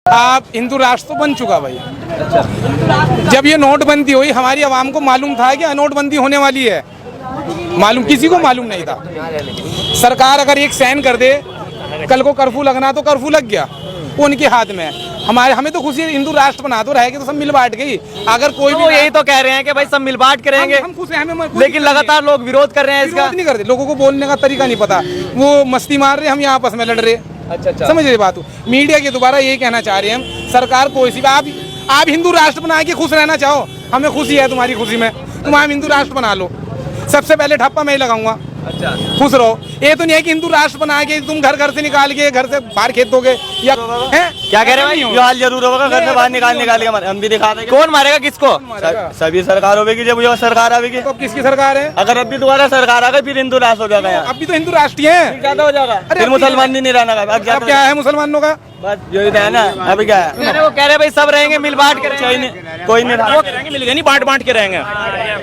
आप हिंदू राष्ट्र तो बन चुका भाई। जब ये नोटबंदी हुई हमारी आवाम को मालूम था कि नोटबंदी होने वाली है, मालूम किसी को मालूम नहीं था। सरकार अगर एक साइन कर दे कल को कर्फ्यू लगना तो कर्फ्यू लग गया, वो उनके हाथ में है। हमें तो खुशी है हिंदू राष्ट्र बना दो रहेगी तो सब मिल बांट गई। अगर कोई भी यही तो कह रहे हैं कि भाई सब मिल बांट करेंगे, हम खुश हैं, लेकिन लगातार लोग विरोध कर रहे हैं इसका। नहीं करते, लोगों को बोलने का तरीका नहीं पता, वो मस्ती मार रहे, हम यहाँ आपस में लड़ रहे। अच्छा समझ रहे बात। मीडिया के दोबारा यही कहना चाह रहे हैं हम, सरकार को इसी आप हिंदू राष्ट्र बना के खुश रहना चाहो, हमें खुशी है तुम्हारी खुशी में, तुम आप हिंदू राष्ट्र बना लो। सबसे पहले ठप्पा मैं ही लगाऊंगा। अच्छा, खुश रहो। ये तो नहीं है कि हिंदू राष्ट्र बना के तुम घर से निकाल के घर से बाहर खेत दोगे या हैं? क्या कह रहे हैं भाई? ये हाल जरूर होगा, घर से बाहर निकाल के हम भी दिखा देंगे। कौन मारेगा किसको? सभी सरकार होगी जब ये सरकार आएगी। तो अब किसकी सरकार है? अगर अब भी दोबारा सरकार आ गई फिर हिंदू राष्ट्र हो जाएगा। अब भी तो हिंदू राष्ट्रीय है, ज्यादा हो जाएगा, फिर मुसलमान भी नहीं रहना। अब क्या है मुसलमानों का? बस यही है ना। अभी क्या है, वो कह रहे भाई सब रहेंगे मिल बांट के, कोई नहीं रहेंगे, मिल के नहीं बांट के रहेंगे,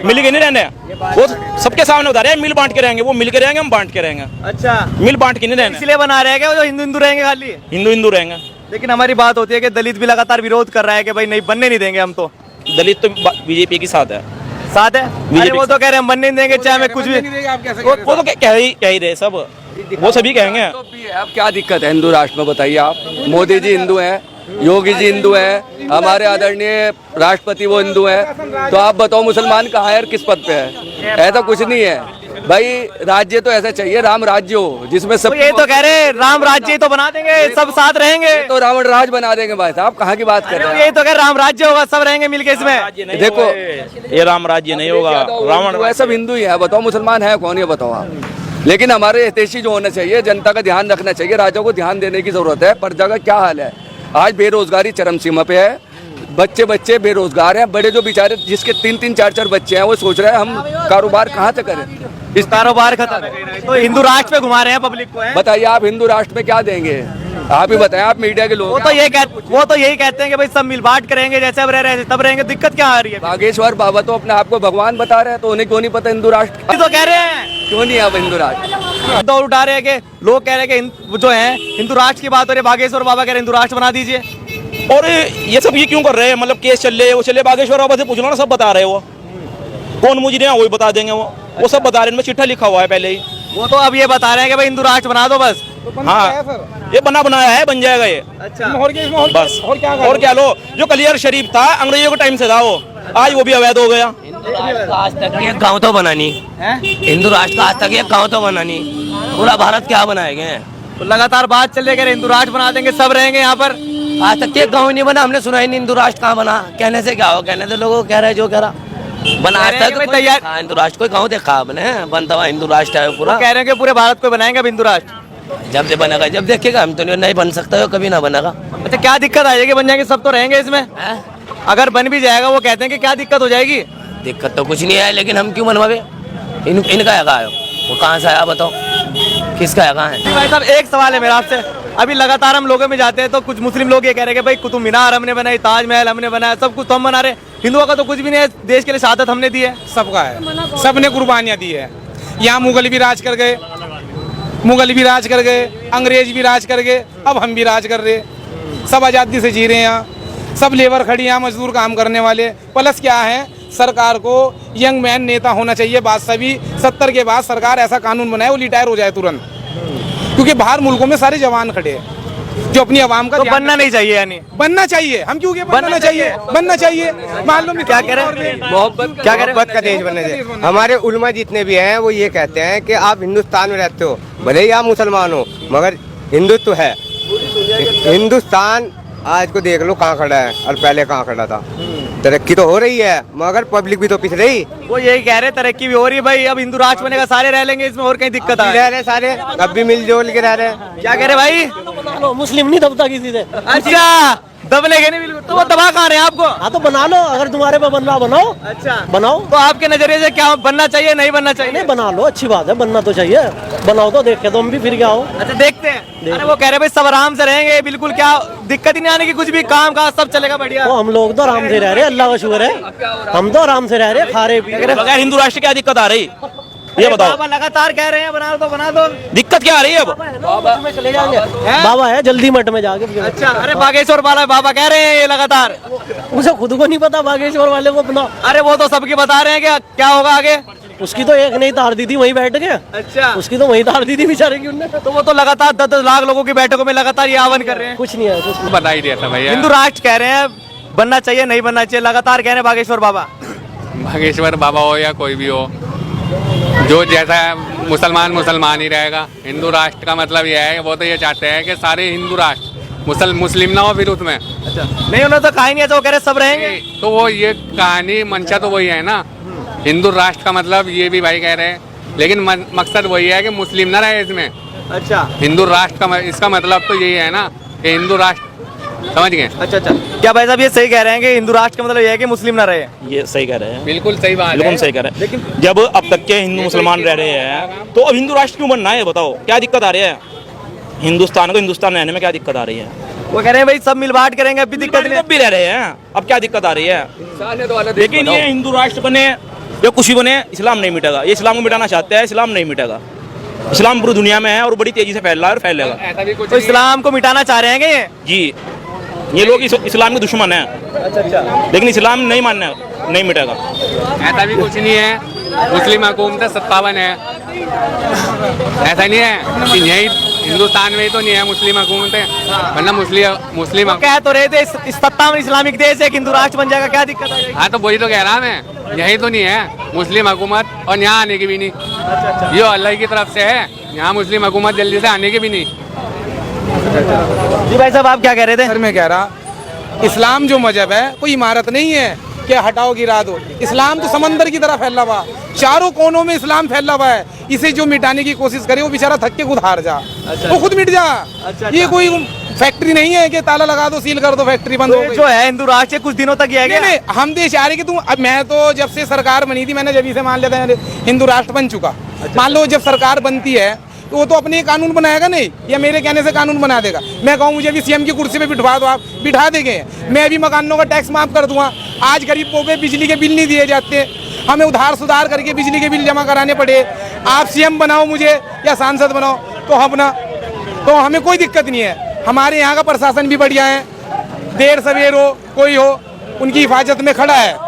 मिल के नहीं रहने। वो सबके सामने बता रहे हैं मिल बांट के रहेंगे, वो मिल के रहेंगे, हम बांट के रहेंगे। अच्छा, मिल बांट के नहीं रहने, इसलिए बना रहेगा वो हिंदू रहेंगे, खाली हिंदू रहेंगे। लेकिन हमारी बात होती है कि दलित भी लगातार विरोध कर रहा है कि भाई नहीं बनने नहीं देंगे हम। तो दलित तो बीजेपी के साथ है। अरे वो तो कह रहे हैं बनने नहीं देंगे, चाहे मैं कुछ भी। वो तो कह ही रहे सब, वो सभी कहेंगे। अब क्या दिक्कत है हिंदू राष्ट्र में, बताइए आप। मोदी जी हिंदू हैं, योगी जी हिंदू हैं, हमारे आदरणीय राष्ट्रपति वो हिंदू हैं, तो आप बताओ मुसलमान कहाँ है और किस पद पे है? ऐसा कुछ नहीं है भाई। राज्य तो ऐसा चाहिए, राम राज्य हो जिसमें सब। ये तो कह रहे हैं राम राज्य तो बना देंगे, सब साथ रहेंगे। तो रावण राज बना देंगे भाई साहब, कहाँ की बात कर रहे हैं? यही तो कह राम राज्य होगा, सब रहेंगे मिलके इसमें। देखो ये राम राज्य नहीं होगा, रावण सब हिंदू ही है। बताओ मुसलमान है कौन, ये बताओ आप। लेकिन हमारे हितैषी जो होना चाहिए, जनता का ध्यान रखना चाहिए, राजा को ध्यान देने की जरूरत है। प्रजा का क्या हाल है? आज बेरोजगारी चरम सीमा पे है, बच्चे बेरोजगार हैं। बड़े जो बेचारे जिसके 3-3, 4-4 बच्चे हैं वो सोच रहे हैं हम कारोबार कहाँ से करें। इस कारोबार खत्म तो हिंदू राष्ट्र पे घुमा रहे हैं पब्लिक को। बताइए आप हिंदू राष्ट्र में क्या देंगे? आप ही बताएं, आप मीडिया के लोग। वो तो यही कहते हैं कि भाई सब मिल बांट करेंगे, जैसे अब रह रहे हैं तब रहेंगे। दिक्कत क्या आ रही है? बागेश्वर बाबा तो अपने आप को भगवान बता रहे हैं, तो उन्हें क्यों नहीं पता हिंदू राष्ट्र? तो कह रहे हैं क्यों नहीं आप हिंदू राष्ट्र दौड़ उठा रहे हैं कि लोग कह रहे हैं कि जो है हिंदू राष्ट्र की बात हो रही है, बागेश्वर बाबा कह रहे हैं हिंदू राष्ट्र बना दीजिए। और ये सब ये क्यों कर रहे हैं? मतलब केस चल रहे, वो चले बागेश्वर बाबा से पूछ लो ना, सब बता रहे हैं। वो कौन मुझे वही बता देंगे, वो सब बता रहे हैं, इनमें चिट्ठा लिखा हुआ है पहले ही। वो तो अब ये बता रहे हैं कि भाई हिंदू राष्ट्र बना दो बस। हाँ, ये बनाया है, बन जाएगा ये। अच्छा, बस और क्या लो, जो कलियर शरीफ था अंग्रेजों के टाइम से था, वो आज वो भी अवैध हो गया। आज तक एक गांव तो बना नहीं, हिंदू राष्ट्र का आज तक एक गांव तो बना नहीं, पूरा भारत क्या बनाएंगे? तो लगातार बात चल रही है हिंदू राष्ट्र बना देंगे, सब रहेंगे यहाँ पर। आज तक एक गांव नहीं बना, हमने सुना ही नहीं हिंदू राष्ट्र कहाँ बना। कहने से क्या हो, कहने तो लोगों को कह रहे जो कह रहा बना। आज तक तैयार हिंदू राष्ट्र कोई गाँव देखा आपने? बनता हुआ हिंदू राष्ट्र है पूरा। कह रहे हैं कि पूरे भारत को बनाएंगे अब हिंदू राष्ट्र। जब से बनेगा जब देखेगा, हम तो नहीं बन सकता है, कभी ना बनेगा। अच्छा, क्या दिक्कत आ जाएगी? बन जाएंगे सब तो रहेंगे इसमें। अगर बन भी जाएगा, वो कहते हैं कि क्या दिक्कत हो जाएगी? दिक्कत तो कुछ नहीं है, लेकिन हम क्यों बनवावे? इनका है कहाँ, वो कहाँ से आया बताओ, किसका है कहाँ है? भाई साहब एक सवाल है मेरा आपसे। अभी लगातार हम लोगों में जाते हैं तो कुछ मुस्लिम लोग ये कह रहे हैं कि भाई कुतुब मीनार हमने बनाई, ताजमहल हमने बनाया, सब कुछ तो हम बना रहे। हिंदुओं का तो कुछ भी नहीं है, देश के लिए शहादत हमने दी है। सबका है, सबने कुर्बानियाँ दी है। यहाँ मुगल भी राज कर गए, अंग्रेज भी राज कर गए, अब हम भी राज कर रहे। सब आज़ादी से जी रहे हैं यहाँ, सब लेबर खड़ी यहाँ, मजदूर काम करने वाले। प्लस क्या है, सरकार को यंग मैन नेता होना चाहिए। बात सभी 70 के बाद सरकार ऐसा कानून बनाए वो रिटायर हो जाए तुरंत, क्योंकि बाहर मुल्कों में सारे जवान खड़े हैं जो अपनी आवाम का तो बनना नहीं चाहिए, यानी बनना चाहिए। हम क्यों बनना चाहिए? मालूम नहीं क्या कह रहे हैं? मोहब्बत का देश बनने चाहिए। हमारे उलमा जितने भी हैं वो ये कहते हैं कि आप हिंदुस्तान में रहते हो, भले ही आप मुसलमान हो, मगर हिंदुत्व है। हिंदुस्तान आज को देख लो कहाँ खड़ा है और पहले कहाँ खड़ा था। तरक्की तो हो रही है, मगर पब्लिक भी तो पिछ रही। वो यही कह रहे तरक्की भी हो रही है भाई, अब हिंदू राष्ट्र बनेगा, सारे रह लेंगे इसमें, और कहीं दिक्कत आ रह रहे सारे, अब भी मिलजुल के रह रहे। क्या कह रहे भाई? मुस्लिम नहीं दबता किसी से। अच्छा, दबने के नहीं बिल्कुल। तो वो दबा कहाँ रहे हैं आपको? हाँ तो बना लो, अगर तुम्हारे पे बनना बनाओ। अच्छा, बनाओ। तो आपके नजरिए से क्या बनना चाहिए, नहीं बनना चाहिए? नहीं, बना लो, अच्छी बात है, बनना तो चाहिए। बनाओ तो देखे तो हम भी फिर क्या हो। अच्छा, देखते हैं। अरे वो कह रहे भाई सब आराम से रहेंगे, बिल्कुल क्या दिक्कत ही नहीं आने की, कुछ भी काम काज सब चलेगा बढ़िया। हम लोग तो आराम से रह रहे, अल्लाह का शुक्र है, हम तो आराम से रह रहे, खा रहे पी रहे। बगैर हिंदू राष्ट्र क्या दिक्कत आ रही? ये बताओ बाबा लगातार कह रहे हैं बना दो बना दो। दिक्कत क्या आ रही है अब? चले जाएंगे। बाबा है जल्दी मठ में जाके। अच्छा, अरे बागेश्वर वाला बाबा कह रहे हैं ये लगातार। उसे खुद को नहीं पता बागेश्वर वाले को अपना। अरे वो तो सबके बता रहे हैं कि क्या होगा आगे। उसकी तो एक नहीं तार दी थी वहीं बैठ के। अच्छा, उसकी तो वहीं तार दी थी बेचारे की उनने। तो वो तो लगातार 10-10 लाख लोगों की बैठकों में लगातार ये आह्वान कर रहे हैं। कुछ नहीं है, कुछ नहीं। बता ही दिया था भैया। हिंदू राष्ट्र कह रहे हैं बनना चाहिए नहीं बनना चाहिए, लगातार कह रहे हैं बागेश्वर बाबा। बागेश्वर बाबा हो या कोई भी हो, जो जैसा है मुसलमान ही रहेगा। हिंदू राष्ट्र का मतलब यह है, वो तो ये चाहते हैं कि सारे हिंदू राष्ट्र मुस्लिम ना हो फिर उसमें। अच्छा, नहीं उन्होंने तो कहा ही नहीं, तो वो कह रहे सब रहेंगे। तो वो ये कहानी मंशा तो वही है ना, हिंदू राष्ट्र का मतलब ये भी भाई कह रहे हैं, लेकिन मकसद वही है कि मुस्लिम ना रहे इसमें। अच्छा, हिंदू राष्ट्र का इसका मतलब तो यही है ना कि हिंदू राष्ट्र, समझ गए? अच्छा अच्छा, क्या भाई साहब ये सही कह रहे हैं कि हिंदू राष्ट्र का मतलब ये है कि मुस्लिम ना रहे? ये सही कह रहे हैं, बिल्कुल सही बात बिल्कुल है। सही कह रहे हैं। लेकिन जब अब तक के हिंदू मुसलमान रह रहे हैं तो अब हिंदू राष्ट्र क्यों बनना है? बताओ क्या दिक्कत आ रही है? हिंदुस्तान को हिंदुस्तान रहने में क्या दिक्कत आ रही है? वो कह रहे हैं भाई सब मिल बांट करेंगे, अभी दिक्कत नहीं। अब भी रह रहे हैं, अब क्या दिक्कत आ रही है? लेकिन ये हिंदू राष्ट्र बने या कुछ भी बने, इस्लाम नहीं मिटेगा। ये इस्लाम को मिटाना चाहते हैं, इस्लाम नहीं मिटेगा। इस्लाम पूरी दुनिया में है और बड़ी तेजी से फैल रहा है और फैलेगा। ऐसा भी कुछ तो इस्लाम को मिटाना चाह रहे हैं क्या ये? जी, ये लोग इस्लाम के दुश्मन हैं। अच्छा अच्छा, लेकिन इस्लाम नहीं मानना, नहीं मिटेगा। ऐसा भी कुछ नहीं है, मुस्लिम हुकूमत 57 है, ऐसा नहीं है कि यही हिंदुस्तान में ही तो नहीं है मुस्लिम हुकूमतें, वरना मुस्लिम वो कह तो रहे थे इस सत्ता में इस्लामिक देश है, हिंदू राष्ट्र बन जाएगा, क्या दिक्कत आ जाएगी? हाँ तो वही तो कह रहा मैं, यही तो नहीं है मुस्लिम हुकूमत और यहाँ आने की भी नहीं। ये अल्लाह की तरफ से है, यहाँ मुस्लिम हुकूमत जल्दी से आने की भी नहीं। जी भाई साहब आप क्या कह रहे थे? सर मैं कह रहा, इस्लाम जो मजहब है कोई इमारत नहीं है कि हटाओ गिरा दो। इस्लाम तो समंदर की तरह फैला हुआ, चारों कोनों में इस्लाम फैला हुआ है। इसे जो मिटाने की कोशिश करे वो बेचारा थक के खुद हार जा, वो खुद मिट जा। ये कोई फैक्ट्री नहीं है कि ताला लगा दो, सील कर दो, फैक्ट्री बंद हो गई। जो है हिंदू राष्ट्र कुछ दिनों तक ये नहीं, हम देश आ रहे कि तुम, अब मैं तो जब से सरकार बनी थी मैंने जब से मान लेता है हिंदू राष्ट्र बन चुका। मान लो जब सरकार बनती है तो वो तो अपने कानून बनाएगा नहीं, या मेरे कहने से कानून बना देगा। मैं कहूँ मुझे भी सीएम की कुर्सी पे बिठवा दो, आप बिठा देंगे। मैं भी मकानों का टैक्स माफ कर दूंगा। आज गरीबों पे बिजली के बिल नहीं दिए जाते, हमें उधार सुधार करके बिजली के बिल जमा कराने पड़े। आप सीएम बनाओ मुझे या सांसद बनाओ तो तो हमें कोई दिक्कत नहीं है। हमारे यहाँ का प्रशासन भी बढ़िया है, देर सवेर हो कोई हो उनकी हिफाजत में खड़ा है।